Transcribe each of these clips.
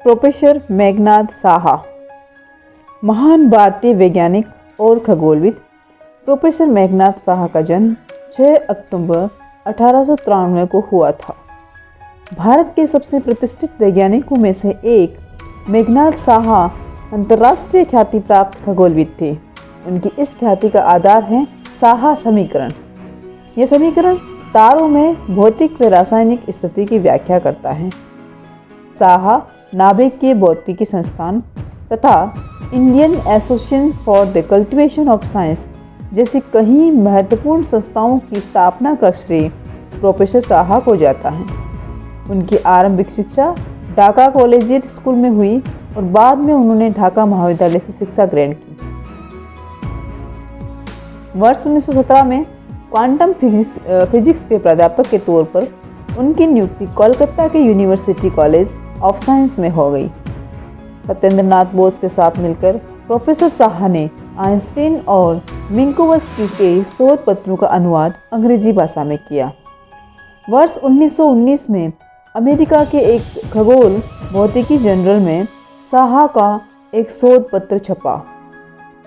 Professor Meghnad Saha, महान भारतीय वैज्ञानिक और खगोलविद प्रोफेसर मेघनाद साहा का जन्म 6 अक्टूबर 1893 को हुआ था। भारत के सबसे प्रतिष्ठित वैज्ञानिकों में से एक मेघनाद साहा अंतर्राष्ट्रीय ख्याति प्राप्त खगोलविद थे। उनकी इस ख्याति का आधार है साहा समीकरण। यह समीकरण तारों में भौतिक व रासायनिक स्थिति की व्याख्या करता है। साहा नाभिकीय भौतिकी संस्थान तथा Indian Association for the Cultivation of science जैसी कई महत्वपूर्ण संस्थाओं की स्थापना का श्रेय प्रोफेसर साहा को जाता है। उनकी आरंभिक शिक्षा ढाका कॉलेजिएट स्कूल में हुई और बाद में उन्होंने ढाका महाविद्यालय से शिक्षा ग्रहण की। वर्ष 1917 में क्वांटम फिजिक्स के प्राध्यापक के तौर पर उनकी नियुक्ति कोलकाता के यूनिवर्सिटी कॉलेज ऑफ साइंस में हो गई। सत्येंद्र नाथ बोस के साथ मिलकर प्रोफेसर साहा ने आइंस्टीन और मिन्कोवस्की के शोध पत्रों का अनुवाद अंग्रेजी भाषा में किया। वर्ष 1919 में अमेरिका के एक खगोल भौतिकी जर्नल में साहा का एक शोध पत्र छपा।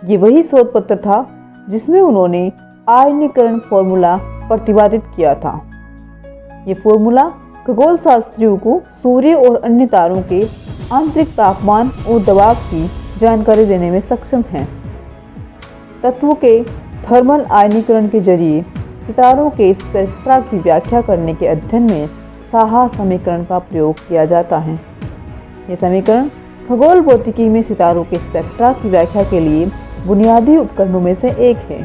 ये वही शोध पत्र था जिसमें उन्होंने आयनीकरण फॉर्मूला प्रतिपादित किया था। ये फॉर्मूला खगोल शास्त्रियों को सूर्य और अन्य तारों के आंतरिक तापमान और दबाव की जानकारी देने में सक्षम है। तत्वों के थर्मल आयनीकरण के जरिए सितारों के स्पेक्ट्रा की व्याख्या करने के अध्ययन में साहा समीकरण का प्रयोग किया जाता है। यह समीकरण खगोल भौतिकी में सितारों के स्पेक्ट्रा की व्याख्या के लिए बुनियादी उपकरणों में से एक है।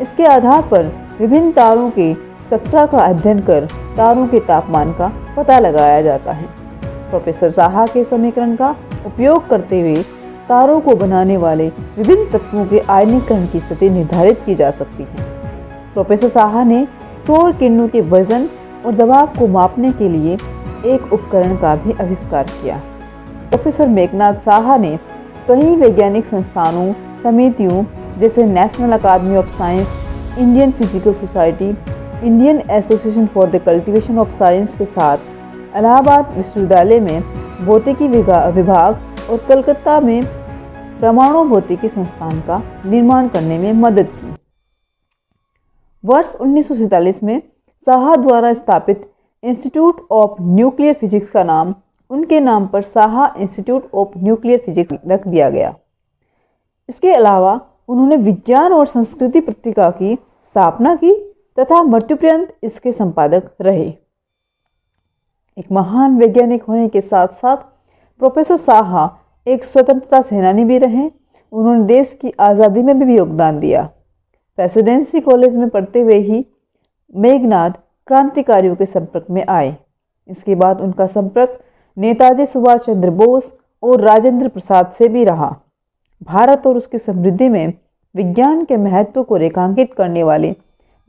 इसके आधार पर विभिन्न तारों के स्पेक्ट्रा का अध्ययन कर तारों के तापमान का पता लगाया जाता है। प्रोफेसर साहा के समीकरण का उपयोग करते हुए तारों को बनाने वाले विभिन्न तत्वों के आयनीकरण की स्थिति निर्धारित की जा सकती है। प्रोफेसर साहा ने सौर किरणों के वजन और दबाव को मापने के लिए एक उपकरण का भी आविष्कार किया। प्रोफेसर मेघनाद साहा ने कई वैज्ञानिक संस्थानों समितियों जैसे National Academy of Science, Indian Physical Society, Indian Association for the Cultivation of Science के साथ इलाहाबाद विश्वविद्यालय में भौतिकी विभाग और कलकत्ता में परमाणु भौतिकी संस्थान का निर्माण करने में मदद की। वर्ष 1947 में साहा द्वारा स्थापित इंस्टीट्यूट ऑफ न्यूक्लियर फिजिक्स का नाम उनके नाम पर Saha institute of nuclear physics रख दिया गया। इसके अलावा उन्होंने विज्ञान और संस्कृति पत्रिका की स्थापना की तथा मृत्युपर्यंत इसके संपादक रहे। एक महान वैज्ञानिक होने के साथ साथ प्रोफेसर साहा एक स्वतंत्रता सेनानी भी रहे। उन्होंने देश की आज़ादी में भी योगदान दिया। प्रेसिडेंसी कॉलेज में पढ़ते हुए ही मेघनाद क्रांतिकारियों के संपर्क में आए। इसके बाद उनका संपर्क नेताजी सुभाष चंद्र बोस और राजेंद्र प्रसाद से भी रहा। भारत और उसकी समृद्धि में विज्ञान के महत्व को रेखांकित करने वाले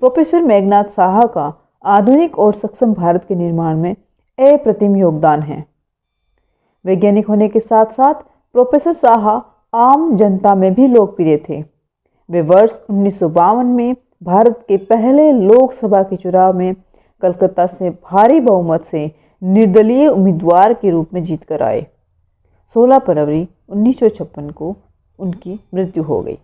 प्रोफेसर मेघनाद साहा का आधुनिक और सक्षम भारत के निर्माण में अप्रतिम योगदान है। वैज्ञानिक होने के साथ साथ प्रोफेसर साहा आम जनता में भी लोकप्रिय थे। वे वर्ष 1952 में भारत के पहले लोकसभा के चुनाव में कलकत्ता से भारी बहुमत से निर्दलीय उम्मीदवार के रूप में जीतकर आए। 16 फरवरी 1956 को उनकी मृत्यु हो गई।